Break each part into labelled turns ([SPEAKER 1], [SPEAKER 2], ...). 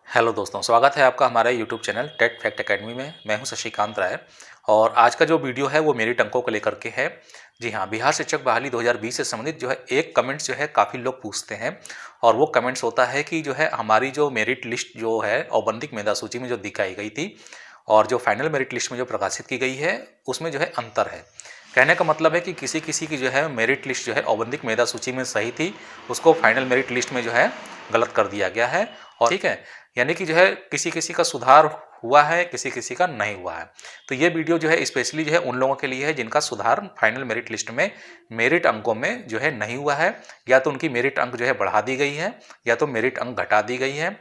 [SPEAKER 1] Hello दोस्तों, स्वागत है आपका हमारे YouTube channel TET fact academy में। मैं हूं शशिकांत राय और आज का जो वीडियो है वो मेरिट अंकों को लेकर के है। जी हां, बिहार शिक्षक बहाली 2020 से संबंधित जो है एक कमेंट्स जो है काफ़ी लोग पूछते हैं और वो कमेंट्स होता है कि जो है हमारी जो मेरिट लिस्ट जो है औपबंधिक मेधा सूची में जो दिखाई गई थी और जो फाइनल मेरिट लिस्ट में जो प्रकाशित की गई है उसमें जो है अंतर है। कहने का मतलब है कि किसी किसी की जो है मेरिट लिस्ट जो है औपबंधिक मेधा सूची में सही थी, उसको फाइनल मेरिट लिस्ट में जो है गलत कर दिया गया है। और ठीक है, यानी कि जो है किसी किसी का सुधार हुआ है, किसी किसी का नहीं हुआ है। तो ये वीडियो जो है स्पेशली जो है उन लोगों के लिए है जिनका सुधार फाइनल मेरिट लिस्ट में मेरिट अंकों में जो है नहीं हुआ है, या तो उनकी मेरिट अंक जो है बढ़ा दी गई है या तो मेरिट अंक घटा दी गई है,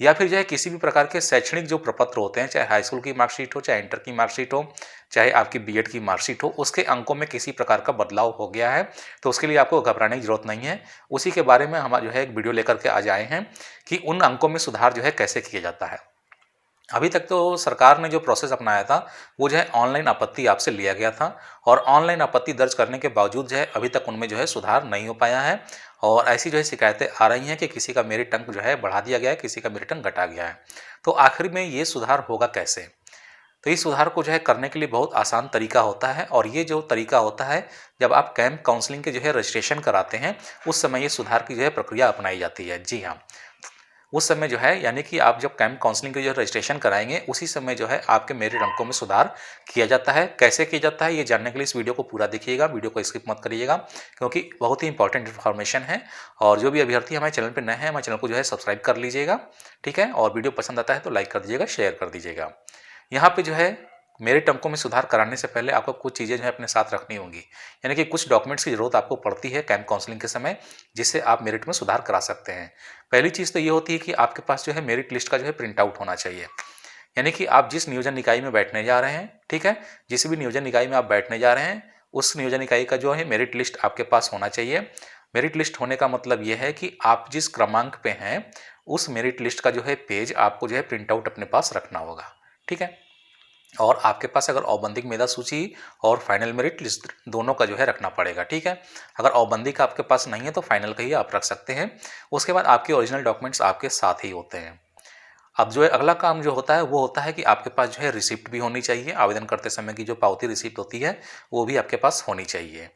[SPEAKER 1] या फिर जो है किसी भी प्रकार के शैक्षणिक जो प्रपत्र होते हैं, चाहे हाई स्कूल की मार्कशीट हो, चाहे इंटर की मार्कशीट हो, चाहे आपकी बीएड की मार्कशीट हो, उसके अंकों में किसी प्रकार का बदलाव हो गया है तो उसके लिए आपको घबराने की जरूरत नहीं है। उसी के बारे में हम जो है एक वीडियो लेकर के आज आए हैं कि उन अंकों में सुधार जो है कैसे किया जाता है। अभी तक तो सरकार ने जो प्रोसेस अपनाया था वो जो है ऑनलाइन आपत्ति आपसे लिया गया था और ऑनलाइन आपत्ति दर्ज करने के बावजूद जो है अभी तक उनमें जो है सुधार नहीं हो पाया है और ऐसी जो है शिकायतें आ रही हैं कि किसी का मेरिट अंक जो है बढ़ा दिया गया है, किसी का मेरिट अंक घटा गया है। तो आखिर में ये सुधार होगा कैसे? तो इस सुधार को जो है करने के लिए बहुत आसान तरीका होता है और ये जो तरीका होता है, जब आप कैंप काउंसलिंग के जो है रजिस्ट्रेशन कराते हैं उस समय ये सुधार की जो है प्रक्रिया अपनाई जाती है। जी हाँ, उस समय जो है यानी कि आप जब कैंप काउंसलिंग के जो रजिस्ट्रेशन कराएंगे उसी समय जो है आपके मेरिट अंकों में सुधार किया जाता है। कैसे किया जाता है ये जानने के लिए इस वीडियो को पूरा देखिएगा, वीडियो को स्किप मत करिएगा क्योंकि बहुत ही इंपॉर्टेंट इन्फॉर्मेशन है। और जो भी अभ्यर्थी हमारे चैनल पर नए हैं हमारे चैनल को जो है सब्सक्राइब कर लीजिएगा, ठीक है। और वीडियो पसंद आता है तो लाइक कर दीजिएगा, शेयर कर दीजिएगा। यहाँ पे जो है मेरिट अंकों में सुधार कराने से पहले आपको कुछ चीज़ें जो है अपने साथ रखनी होंगी, यानी कि कुछ डॉक्यूमेंट्स की जरूरत आपको पड़ती है कैंप काउंसलिंग के समय, जिससे आप मेरिट में सुधार करा सकते हैं। पहली चीज़ तो ये होती है कि आपके पास जो है मेरिट लिस्ट का जो है प्रिंट आउट होना चाहिए, यानी कि आप जिस नियोजन इकाई में बैठने जा रहे हैं, ठीक है, जिस भी नियोजन इकाई में आप बैठने जा रहे हैं उस नियोजन इकाई का जो है मेरिट लिस्ट आपके पास होना चाहिए। मेरिट लिस्ट होने का मतलब ये है कि आप जिस क्रमांक पे हैं उस मेरिट लिस्ट का जो है पेज आपको जो है प्रिंट आउट अपने पास रखना होगा, ठीक है। और आपके पास अगर औपबंधिक मेधा सूची और फाइनल मेरिट लिस्ट दोनों का जो है रखना पड़ेगा, ठीक है। अगर औपबंधिक आपके पास नहीं है तो फाइनल का ही आप रख सकते हैं। उसके बाद आपके ओरिजिनल डॉक्यूमेंट्स आपके साथ ही होते हैं। अब जो है अगला काम जो होता है वो होता है कि आपके पास जो है रिसिप्ट भी होनी चाहिए। आवेदन करते समय की जो पावती रिसिप्ट होती है वो भी आपके पास होनी चाहिए।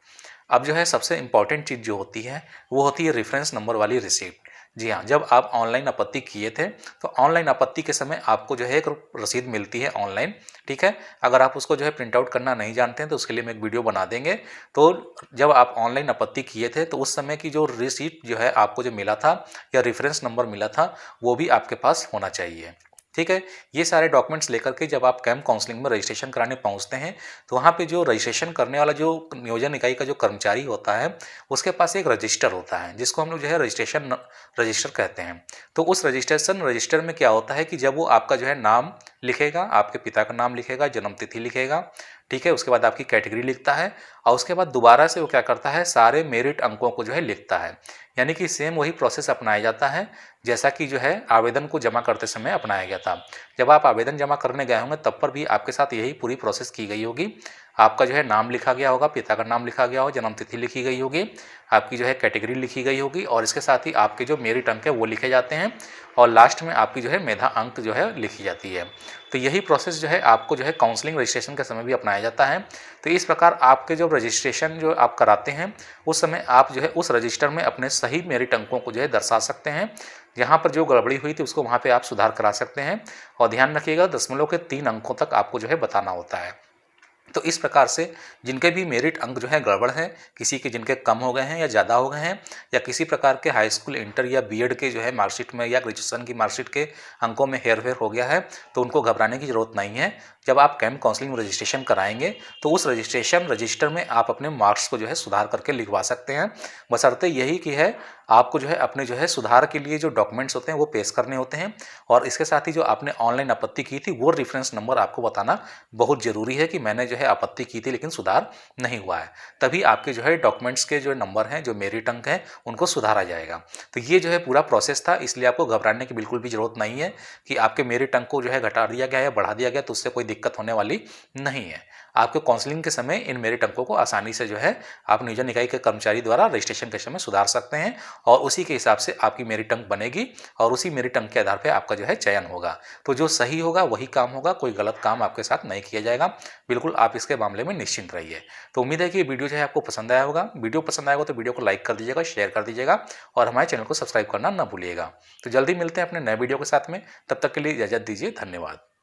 [SPEAKER 1] अब जो है सबसे इम्पॉर्टेंट चीज़ जो होती है वो होती है रेफरेंस नंबर वाली रिसिप्ट। जी हाँ, जब आप ऑनलाइन आपत्ति किए थे तो ऑनलाइन आपत्ति के समय आपको जो है एक रसीद मिलती है ऑनलाइन, ठीक है। अगर आप उसको जो है प्रिंट आउट करना नहीं जानते हैं तो उसके लिए हम एक वीडियो बना देंगे। तो जब आप ऑनलाइन आपत्ति किए थे तो उस समय की जो रिसीट जो है आपको जो मिला था या रेफरेंस नंबर मिला था वो भी आपके पास होना चाहिए, ठीक है। ये सारे डॉक्यूमेंट्स लेकर के जब आप कैंप काउंसलिंग में रजिस्ट्रेशन कराने पहुंचते हैं तो वहाँ पे जो रजिस्ट्रेशन करने वाला जो नियोजन इकाई का जो कर्मचारी होता है उसके पास एक रजिस्टर होता है जिसको हम लोग जो है रजिस्ट्रेशन रजिस्टर कहते हैं। तो उस रजिस्ट्रेशन रजिस्टर में क्या होता है कि जब वो आपका जो है नाम लिखेगा, आपके पिता का नाम लिखेगा, जन्म तिथि लिखेगा, ठीक है, उसके बाद आपकी कैटेगरी लिखता है और उसके बाद दोबारा से वो क्या करता है सारे मेरिट अंकों को जो है लिखता है। यानी कि सेम वही प्रोसेस अपनाया जाता है जैसा कि जो है आवेदन को जमा करते समय अपनाया गया था। जब आप आवेदन जमा करने गए होंगे तब पर भी आपके साथ यही पूरी प्रोसेस की गई होगी। आपका जो है नाम लिखा गया होगा, पिता का नाम लिखा गया होगा, जन्म तिथि लिखी गई होगी, आपकी जो है कैटेगरी लिखी गई होगी और इसके साथ ही आपके जो मेरिट अंक है वो लिखे जाते हैं और लास्ट में आपकी जो है मेधा अंक जो है लिखी जाती है। तो यही प्रोसेस जो है आपको जो है काउंसलिंग रजिस्ट्रेशन के समय भी अपनाया जाता है। तो इस प्रकार आपके जो रजिस्ट्रेशन जो आप कराते हैं उस समय आप जो है उस रजिस्टर में अपने सही मेरिट अंकों को जो है दर्शा सकते हैं। यहाँ पर जो गड़बड़ी हुई थी उसको वहाँ पे आप सुधार करा सकते हैं और ध्यान रखिएगा 0.3 अंकों तक आपको जो है बताना होता है। तो इस प्रकार से जिनके भी मेरिट अंक जो है गड़बड़ हैं, किसी के जिनके कम हो गए हैं या ज़्यादा हो गए हैं या किसी प्रकार के हाई स्कूल, इंटर या बीएड के जो है मार्कशीट में या ग्रेजुएशन की मार्कशीट के अंकों में हेरफेर हो गया है तो उनको घबराने की ज़रूरत नहीं है। जब आप कैंप काउंसलिंग में रजिस्ट्रेशन कराएंगे तो उस रजिस्ट्रेशन रजिस्टर में आप अपने मार्क्स को जो है सुधार करके लिखवा सकते हैं। बशर्ते यही कि है आपको जो है अपने जो है सुधार के लिए जो डॉक्यूमेंट्स होते हैं वो पेश करने होते हैं और इसके साथ ही जो आपने ऑनलाइन आपत्ति की थी वो रेफरेंस नंबर आपको बताना बहुत ज़रूरी है कि मैंने जो है आपत्ति की थी लेकिन सुधार नहीं हुआ है। तभी आपके जो है डॉक्यूमेंट्स के जो नंबर हैं, जो मेरिट अंक हैं, उनको सुधारा जाएगा। तो ये जो है पूरा प्रोसेस था, इसलिए आपको घबराने की बिल्कुल भी ज़रूरत नहीं है कि आपके मेरिट अंक को जो है घटा दिया गया या बढ़ा दिया गया तो उससे कोई दिक्कत होने वाली नहीं है। आपके काउंसलिंग के समय इन मेरिट अंकों को आसानी से जो है आप नियोजन इकाई के कर्मचारी द्वारा रजिस्ट्रेशन के समय सुधार सकते हैं और उसी के हिसाब से आपकी मेरिट अंक बनेगी और उसी मेरिट अंक के आधार पर आपका जो है चयन होगा। तो जो सही होगा वही काम होगा, कोई गलत काम आपके साथ नहीं किया जाएगा। बिल्कुल आप इसके मामले में निश्चिंत रहिए। तो उम्मीद है कि ये वीडियो जो है आपको पसंद आया होगा। वीडियो पसंद आएगा तो वीडियो को लाइक कर दीजिएगा, शेयर कर दीजिएगा और हमारे चैनल को सब्सक्राइब करना ना भूलिएगा। तो जल्दी मिलते हैं अपने नए वीडियो के साथ में, तब तक के लिए इजाजत दीजिए। धन्यवाद।